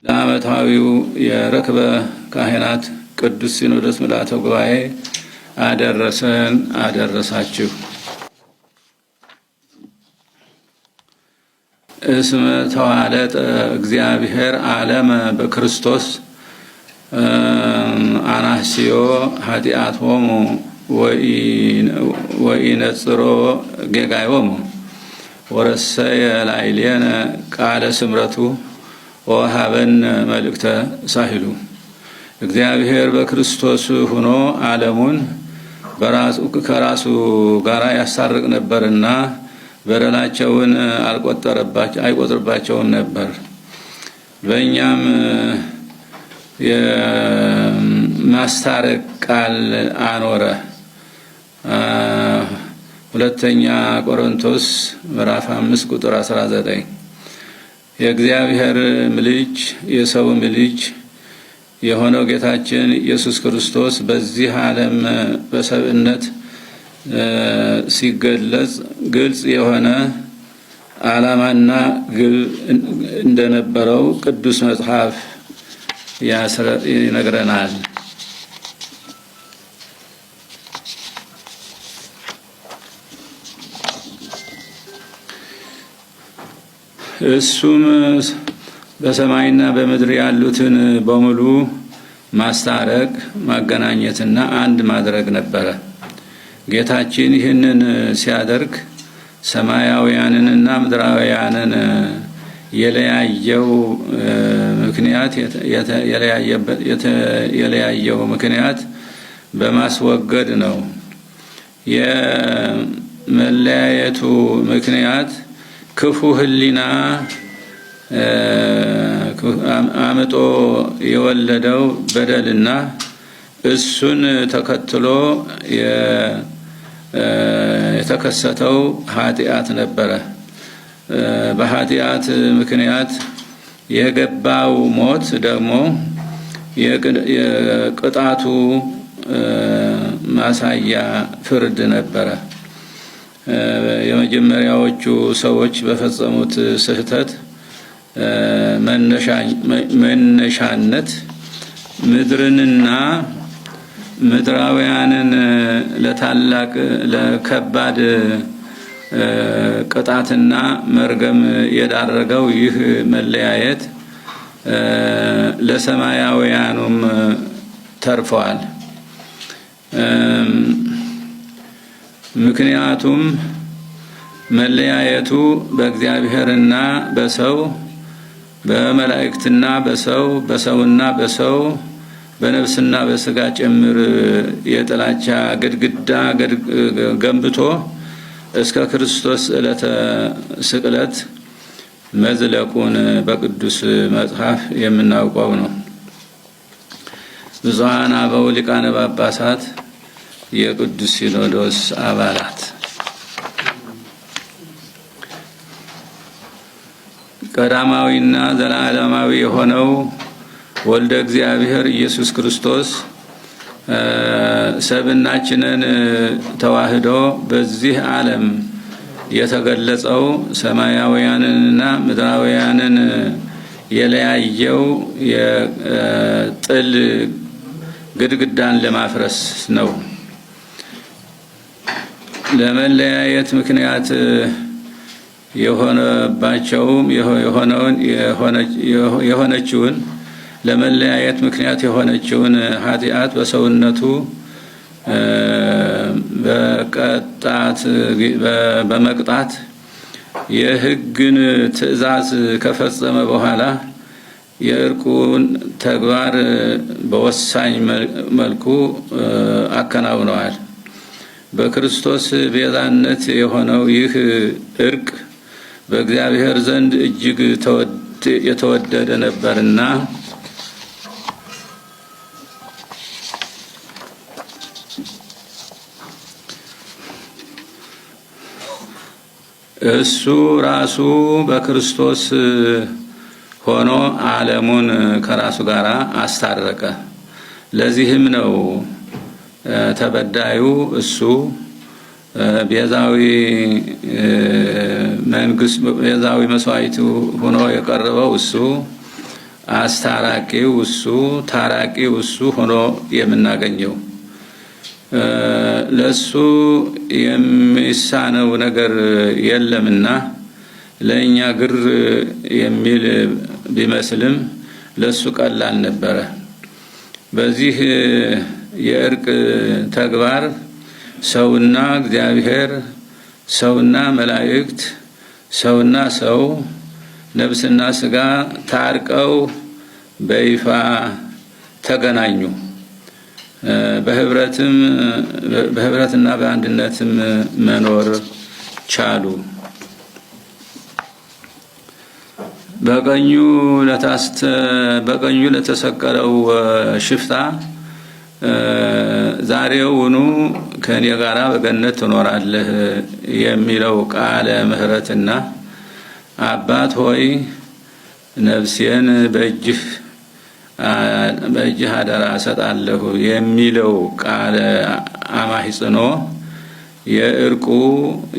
ለዓመታዊው የርክበ ካህናት ቅዱስ ሲኖዶስ ምልዓተ ጉባኤ አደረሰን አደረሳችሁ። እስመ ተዋለጠ እግዚአብሔር ዓለመ በክርስቶስ አናስዮ ኃጢአቶሙ ወኢነጽሮ ጌጋዮሙ ወረሰየ ላዕሌነ ቃለ ስምረቱ ወሀበነ መልእክተ ሳሂሉ። እግዚአብሔር በክርስቶስ ሆኖ ዓለሙን ከራሱ ጋር ያሳርቅ ነበርና በደላቸውን አይቆጥርባቸውም ነበር። በእኛም የማስታረቅ ቃል አኖረ። ሁለተኛ ቆሮንቶስ ምዕራፍ 5 ቁጥር 19። የእግዚአብሔር ልጅ የሰውም ልጅ የሆነው ጌታችን ኢየሱስ ክርስቶስ በዚህ ዓለም በሰብእነት ሲገለጽ ግልጽ የሆነ ዓላማና ግብ እንደነበረው ቅዱስ መጽሐፍ ይነግረናል። እሱም በሰማይና በምድር ያሉትን በሙሉ ማስታረቅ፣ ማገናኘትና አንድ ማድረግ ነበረ። ጌታችን ይህንን ሲያደርግ ሰማያውያንንና ምድራውያንን የለያየው ምክንያት በማስወገድ ነው። የመለያየቱ ምክንያት ክፉ ሕሊና አምጦ የወለደው በደልና እሱን ተከትሎ የተከሰተው ኃጢአት ነበረ። በኃጢአት ምክንያት የገባው ሞት ደግሞ የቅጣቱ ማሳያ ፍርድ ነበረ። የመጀመሪያዎቹ ሰዎች በፈጸሙት ስህተት መነሻነት ምድርንና ምድራውያንን ለታላቅ ለከባድ ቅጣትና መርገም የዳረገው ይህ መለያየት ለሰማያውያኑም ተርፈዋል። ምክንያቱም መለያየቱ በእግዚአብሔርና በሰው በመላእክትና በሰውና በሰው በነፍስና በስጋ ጭምር የጥላቻ ግድግዳ ገንብቶ እስከ ክርስቶስ ዕለተ ስቅለት መዝለቁን በቅዱስ መጽሐፍ የምናውቀው ነው። ብዙኃን አበው ሊቃነ ጳጳሳት፣ የቅዱስ ሲኖዶስ አባላት፣ ቀዳማዊና ዘላለማዊ የሆነው ወልደ እግዚአብሔር ኢየሱስ ክርስቶስ ሰብናችንን ተዋህዶ በዚህ ዓለም የተገለጸው ሰማያውያንንና ምድራውያንን የለያየው የጥል ግድግዳን ለማፍረስ ነው። ለመለያየት ምክንያት የሆነችውን ለመለያየት ምክንያት የሆነችውን ኃጢአት በሰውነቱ በመቅጣት የሕግን ትእዛዝ ከፈጸመ በኋላ የእርቁን ተግባር በወሳኝ መልኩ አከናውነዋል። በክርስቶስ ቤዛነት የሆነው ይህ እርቅ በእግዚአብሔር ዘንድ እጅግ የተወደደ ነበርና እሱ ራሱ በክርስቶስ ሆኖ ዓለሙን ከራሱ ጋር አስታረቀ። ለዚህም ነው ተበዳዩ እሱ ቤዛዊ መንግስት ቤዛዊ መስዋዕቱ ሆኖ የቀረበው እሱ አስታራቂው እሱ ታራቂው እሱ ሆኖ የምናገኘው ለሱ የሚሳነው ነገር የለምና ለኛ ግር የሚል ቢመስልም ለሱ ቀላል ነበረ። በዚህ የእርቅ ተግባር ሰውና እግዚአብሔር፣ ሰውና መላእክት፣ ሰውና ሰው፣ ነፍስና ስጋ ታርቀው በይፋ ተገናኙ። በህብረትና በአንድነትም መኖር ቻሉ። በቀኙ ለተሰቀለው ሽፍታ ዛሬውኑ ከኔ ጋራ በገነት ትኖራለህ የሚለው ቃለ ምህረትና አባት ሆይ ነፍሴን በእጅህ አደራ ሰጣለሁ የሚለው ቃለ አማህጽኖ የእርቁ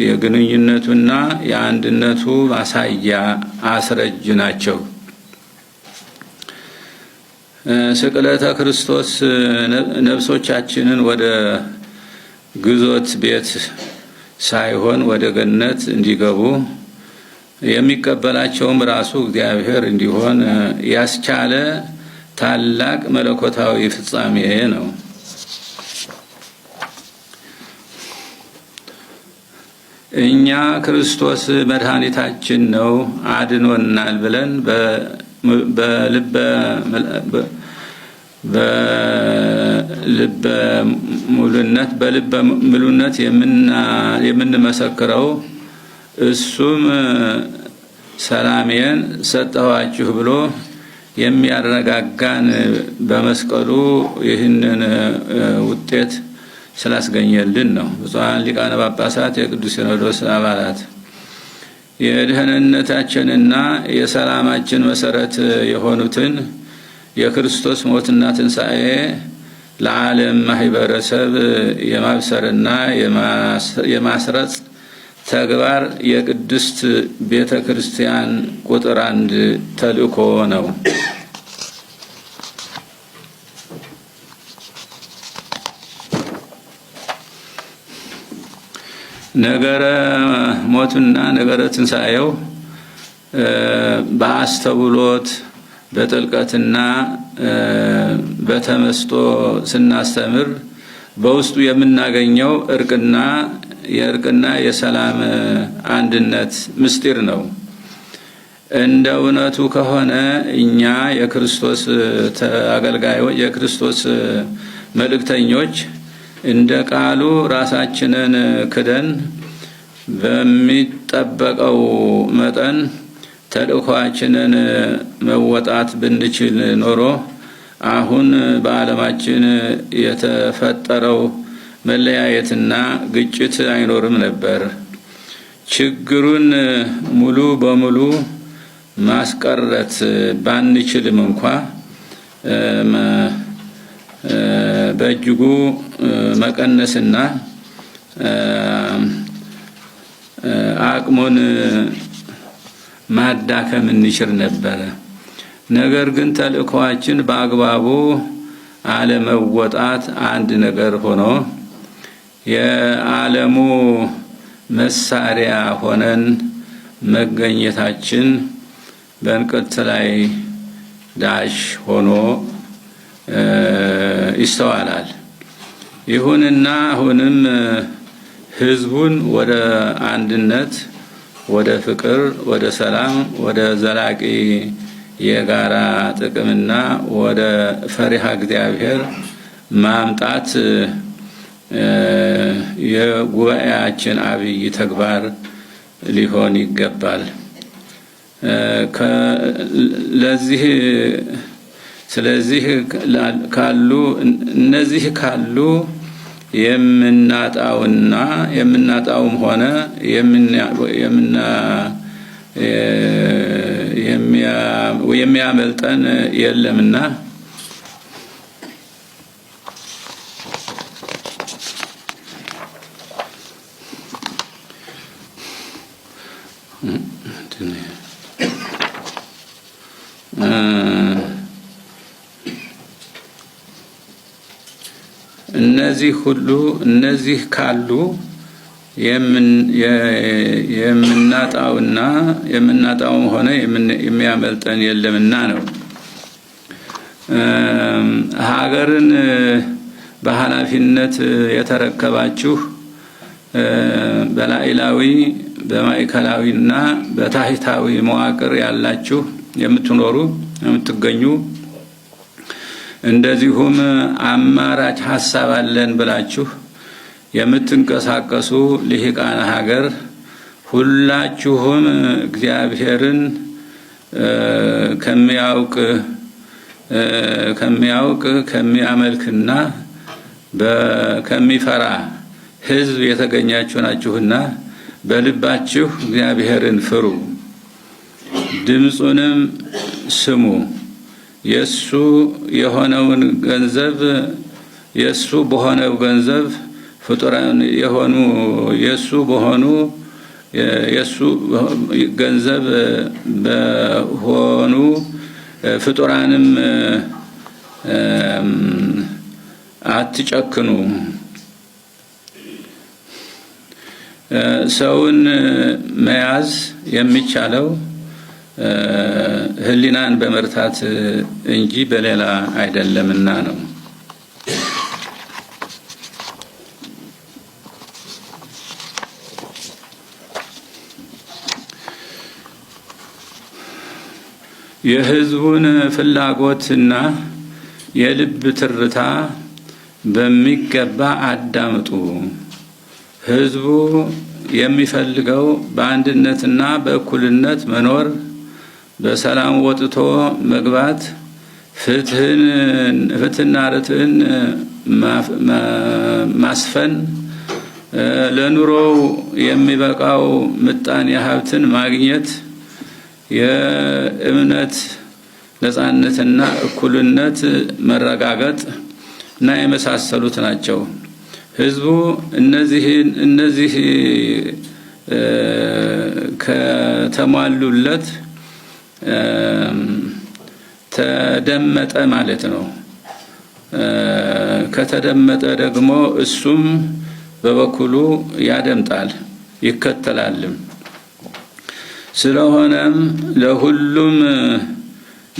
የግንኙነቱና የአንድነቱ ማሳያ አስረጅ ናቸው። ስቅለተ ክርስቶስ ነፍሶቻችንን ወደ ግዞት ቤት ሳይሆን ወደ ገነት እንዲገቡ የሚቀበላቸውም ራሱ እግዚአብሔር እንዲሆን ያስቻለ ታላቅ መለኮታዊ ፍጻሜ ነው። እኛ ክርስቶስ መድኃኒታችን ነው አድኖናል ብለን በልበ ሙሉነት የምንመሰክረው እሱም ሰላሜን ሰጠኋችሁ ብሎ የሚያረጋጋን በመስቀሉ ይህንን ውጤት ስላስገኘልን ነው። ብፁዓን ሊቃነ ጳጳሳት፣ የቅዱስ ሲኖዶስ አባላት፣ የደህንነታችንና የሰላማችን መሰረት የሆኑትን የክርስቶስ ሞትና ትንሣኤ ለዓለም ማህበረሰብ የማብሰርና የማስረጽ ተግባር የቅድስት ቤተ ክርስቲያን ቁጥር 1 ተልእኮ ነው። ነገረ ሞቱና ነገረ ትንሣኤው በአስተውሎት በጥልቀትና በተመስጦ ስናስተምር በውስጡ የምናገኘው የእርቅና የሰላም አንድነት ምስጢር ነው። እንደ እውነቱ ከሆነ እኛ የክርስቶስ አገልጋዮች፣ የክርስቶስ መልእክተኞች እንደ ቃሉ ራሳችንን ክደን በሚጠበቀው መጠን ተልእኮአችንን መወጣት ብንችል ኖሮ አሁን በዓለማችን የተፈጠረው መለያየትና ግጭት አይኖርም ነበር። ችግሩን ሙሉ በሙሉ ማስቀረት ባንችልም እንኳ በእጅጉ መቀነስና አቅሙን ማዳከም እንችል ነበር። ነገር ግን ተልእኮአችን በአግባቡ አለመወጣት አንድ ነገር ሆኖ የዓለሙ መሳሪያ ሆነን መገኘታችን በእንቅርት ላይ ዳሽ ሆኖ ይስተዋላል። ይሁንና አሁንም ህዝቡን ወደ አንድነት፣ ወደ ፍቅር፣ ወደ ሰላም፣ ወደ ዘላቂ የጋራ ጥቅምና ወደ ፈሪሃ እግዚአብሔር ማምጣት የጉባኤያችን አብይ ተግባር ሊሆን ይገባል። ስለዚህ እነዚህ ካሉ የምናጣውም ሆነ የሚያመልጠን የለምና እነዚህ ካሉ የምናጣውም ሆነ የሚያመልጠን የለምና ነው። ሀገርን በኃላፊነት የተረከባችሁ በላዕላዊ በማዕከላዊና በታሕታዊ መዋቅር ያላችሁ የምትገኙ እንደዚሁም አማራጭ ሐሳብ አለን ብላችሁ የምትንቀሳቀሱ ልሂቃነ ሀገር ሁላችሁም እግዚአብሔርን ከሚያመልክና ከሚፈራ ሕዝብ የተገኛችሁ ናችሁና በልባችሁ እግዚአብሔርን ፍሩ፣ ድምፁንም ስሙ። የሱ በሆነው ገንዘብ ፍጡራን የሆኑ የሱ ገንዘብ በሆኑ ፍጡራንም አትጨክኑ። ሰውን መያዝ የሚቻለው ህሊናን በመርታት እንጂ በሌላ አይደለምና ነው። የህዝቡን ፍላጎትና የልብ ትርታ በሚገባ አዳምጡ። ህዝቡ የሚፈልገው በአንድነትና በእኩልነት መኖር፣ በሰላም ወጥቶ መግባት፣ ፍትህና ርትዕን ማስፈን፣ ለኑሮው የሚበቃው ምጣኔ ሀብትን ማግኘት፣ የእምነት ነጻነትና እኩልነት መረጋገጥ እና የመሳሰሉት ናቸው። ህዝቡ እነዚህ ከተሟሉለት ተደመጠ ማለት ነው። ከተደመጠ ደግሞ እሱም በበኩሉ ያደምጣል ይከተላልም። ስለሆነም ለሁሉም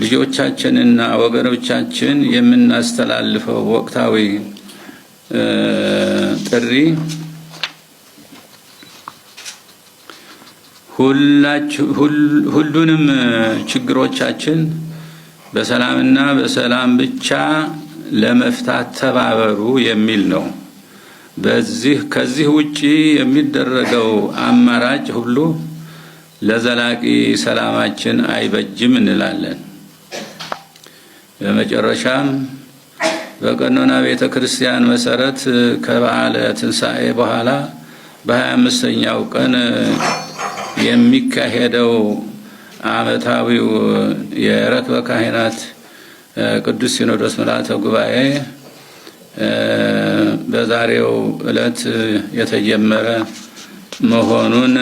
ልጆቻችንና ወገኖቻችን የምናስተላልፈው ወቅታዊ ጥሪ ሁሉንም ችግሮቻችን በሰላምና በሰላም ብቻ ለመፍታት ተባበሩ የሚል ነው። ከዚህ ውጪ የሚደረገው አማራጭ ሁሉ ለዘላቂ ሰላማችን አይበጅም እንላለን። በመጨረሻም በቀኖና ቤተ ክርስቲያን መሰረት ከበዓለ ትንሣኤ በኋላ በ25ኛው ቀን የሚካሄደው ዓመታዊው የረክበ ካህናት ቅዱስ ሲኖዶስ ምልዓተ ጉባኤ በዛሬው ዕለት የተጀመረ መሆኑን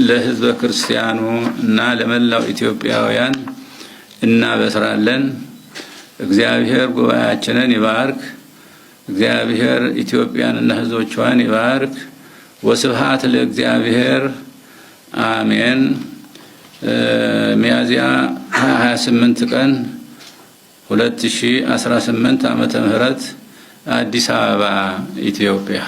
ለሕዝበ ክርስቲያኑ እና ለመላው ኢትዮጵያውያን እናበስራለን። እግዚአብሔር ጉባኤያችንን ይባርክ። እግዚአብሔር ኢትዮጵያንና ሕዝቦቿን ይባርክ። ወስብሐት ለእግዚአብሔር አሜን። ሚያዝያ 28 ቀን 2018 ዓመተ ምህረት አዲስ አበባ ኢትዮጵያ